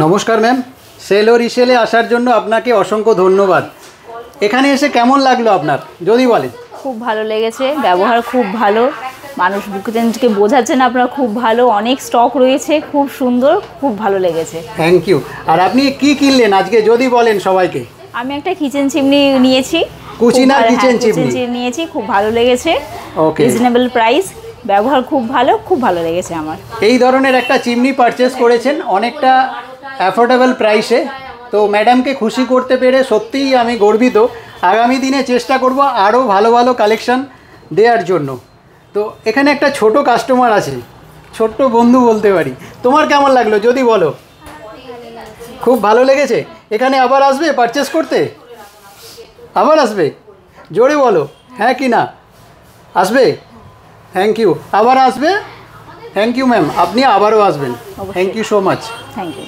নমস্কার ma'am, sell ও রিসেলে আসার জন্য আপনাকে অসংখ্য ধন্যবাদ। এখানে এসে কেমন লাগলো আপনার যদি বলেন? খুব ভালো লেগেছে, ব্যবহার খুব ভালো, মানুষ বুকেদেরকে বোঝাচ্ছেন আপনারা খুব ভালো, অনেক স্টক রয়েছে, খুব সুন্দর, খুব ভালো লেগেছে। Thank you. আর আপনি কি কিনলেন আজকে যদি বলেন সবাইকে? আমি একটা কিচেন চিমনি নিয়েছি, কুচিনার কিচেন চিমনি নিয়েছি, খুব ভালো লেগেছে। ওকে, রিজনেবল প্রাইস, ব্যবহার খুব ভালো, খুব ভালো লেগেছে আমার। এই ধরনের একটা চিমনি পারচেস করেছেন অনেকটা অ্যাফোর্ডেবল প্রাইসে, তো ম্যাডামকে খুশি করতে পেরে সত্যিই আমি গর্বিত। আগামী দিনে চেষ্টা করব আরও ভালো ভালো কালেকশন দেওয়ার জন্য। তো এখানে একটা ছোট কাস্টমার আছে, ছোট্ট বন্ধু বলতে পারি, তোমার কেমন লাগলো যদি বলো? খুব ভালো লেগেছে। এখানে আবার আসবে পারচেস করতে? আবার আসবে? জোরে বলো হ্যাঁ কি না, আসবে? Thank you. আবার আসবে? থ্যাংক ইউ ম্যাম, আপনি আবারও আসবেন। Thank you so much. Thank you.